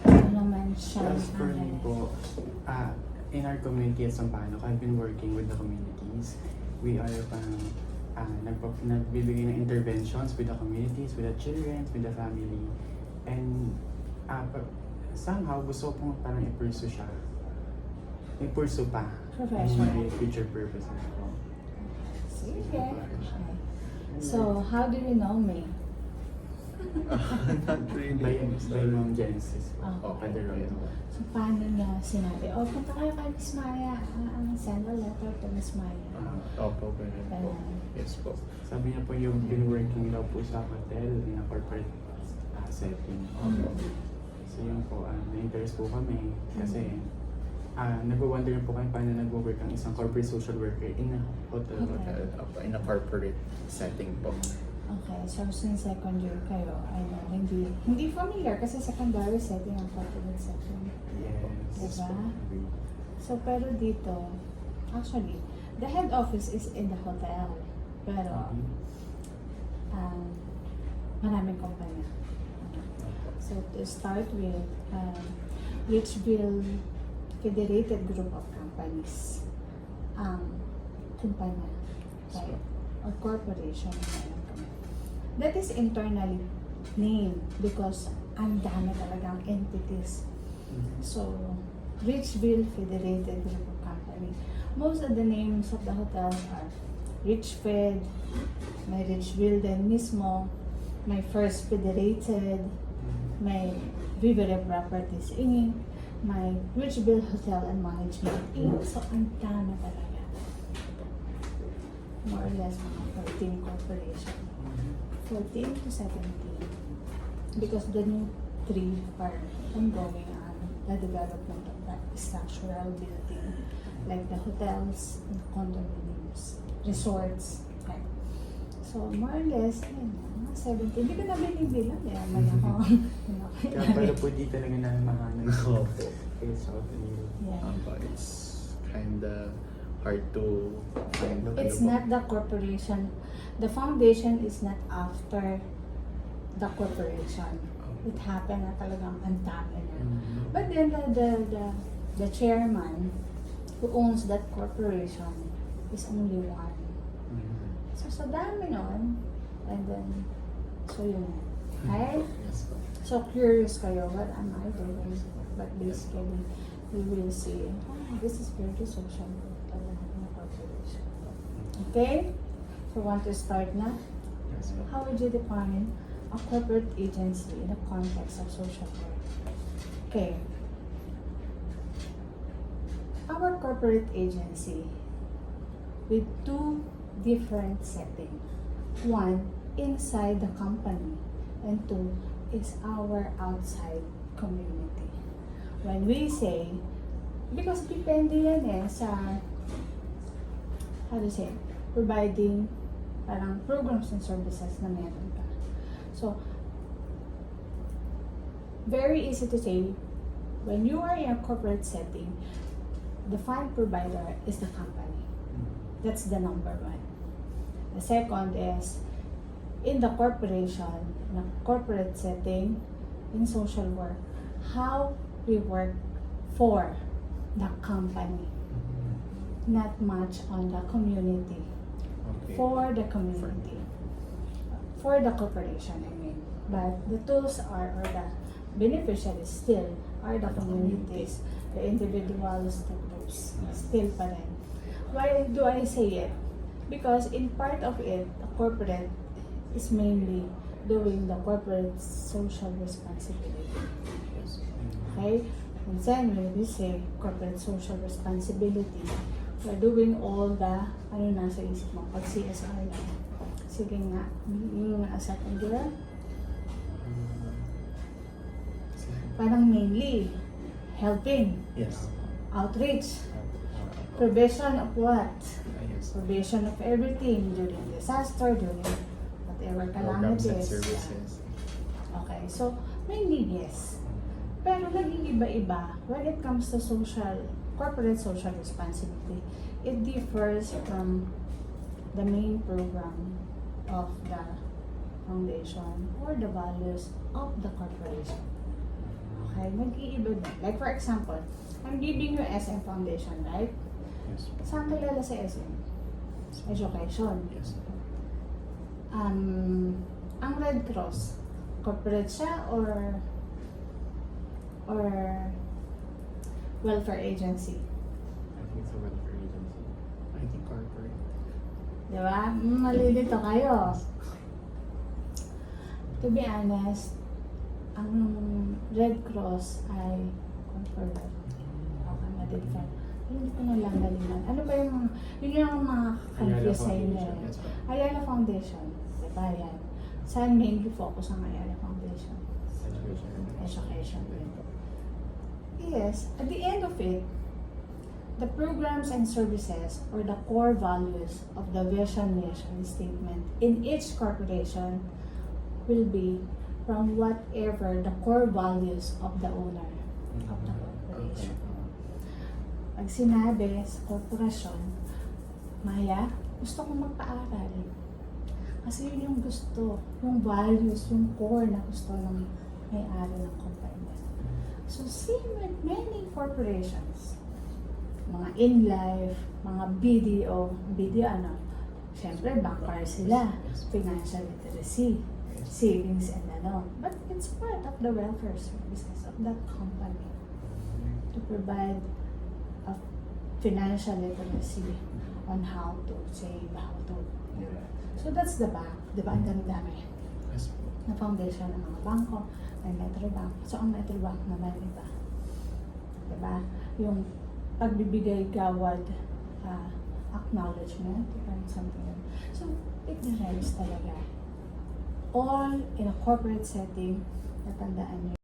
Ano naman siya? As for me po, in our community at Sampaloc, I've been working with the communities. We are nagbibigay ng interventions with the communities, with the children, with the family. And somehow gusto ko parang i-pursue siya. I-pursue pa. Professional. In future purposes po. Sige. So, how do you know me? Not really. By Ma'am Genesis po. Okay. Padaroy. So, paano niya sinabi? O, punta kayo kay Miss Maya. Send a letter to Miss Maya. Opo, ganun po. Yes po. Sabi niya po yung been working daw po sa hotel in a corporate setting. So yun po, na-interest po kami kasi nag-wonder po kami paano nag-work ang isang corporate social worker in a hotel. Opo, in a corporate setting po. Okay, so since second year kayo, hindi familiar kasi secondary setting ang corporate setting. Yes. Diba? So, pero dito, actually, the head office is in the hotel. Pero, maraming kumpanya. So, to start with, Richville Federated Group of Companies ang kumpanya, right? Or corporation. That is internally named because ang dami talagang entities. So, Richville Federated Group of Company. Most of the names of the hotels are Richfed, may Richville din mismo, may First Federated, may Vivere Properties Inc., may Richville Hotel and Management Inc. So, ang dami talaga. More or less mga 14 corporation. 14 to 17. Because the new 3 are ongoing on the development of that structural building, like the hotels and condominiums, resorts. Okay. So, more or less, yun, mga 17. Hindi ko na binibilang. Kaya may ako. Kaya pala po di talaga nalamahanan ko. Opo. Yeah. It's kinda hard to find. It's not the corporation. The foundation is not after the corporation. It happened na talagang ang dami na. But then the chairman who owns that corporation is only one. So sa dami nun, and then, so yun. Okay? Yes po. So curious kayo, what am I doing? But basically, we will see, this is very social corporation. Okay? So want to start na? Yes, po. How would you define a corporate agency in the context of social work? Okay. Our corporate agency with 2 different settings. 1, inside the company, and 2 is our outside community. When we say, because depende yan sa, how to say, providing parang programs and services na meron ka. So, very easy to say, when you are in a corporate setting, the fund provider is the company. That's the number 1. The second is, in the corporation, in a corporate setting, in social work, how we work for the company, not much on the community. Okay. For the community, for the corporation, I mean. But the tools are, or the beneficiaries still are the communities, the individuals, the groups, still pa rin. Why do I say it? Because in part of it, the corporate is mainly doing the corporate social responsibility. Okay? And then when we say corporate social responsibility, we're doing all the, ano nasa isip mo, pag CSR na. Sige nga, yung second year, parang mainly helping, Yes. outreach, provision of what? Yes. Provision of everything during disaster, during whatever Programs and calamities. services. Okay, so mainly yes. Pero naging iba-iba when it comes to corporate social responsibility. It differs from the main program of the foundation or the values of the corporation. ay nag-iiba din. Like for example, I'm giving you SM Foundation, right? Yes po. Saan kilala sa SM? Education. Yes po. Ang Red Cross, corporate siya or welfare agency? I think it's a welfare agency. I think corporate. Di ba? Malilito kayo. To be honest, ang Red Cross ay corporate. Okay, ma-define. Hindi ko na lang galingan. Ano ba yung, yun yung mga confuse sa inyo. Foundation. Yes po. Ayala Foundation. Diba yan? Saan mainly focus ang Ayala Foundation? Education. Yes, at the end of it, the programs and services or the core values of the vision mission statement in each corporation will be from whatever the core values of the owner of the corporation. Pag sinabi sa korporasyon, Maya, gusto kong magpaaral. Kasi yun yung gusto, yung values, yung core na gusto ng may-ari ng kumpanya. So, same with many corporations. Mga in-life, mga BDO, syempre, bankers sila, financial literacy, savings and ano. But it's part of the welfare services of that company to provide a financial literacy on how to save, how to. So that's the bank. Diba? Ang dami-dami Yes po. na foundation ng mga bangko, may Metrobank. So, ang Metrobank naman, iba. Diba? Yung pagbibigay gawad, acknowledgement, or something. So, it derives talaga. All in a corporate setting, natandaan nyo.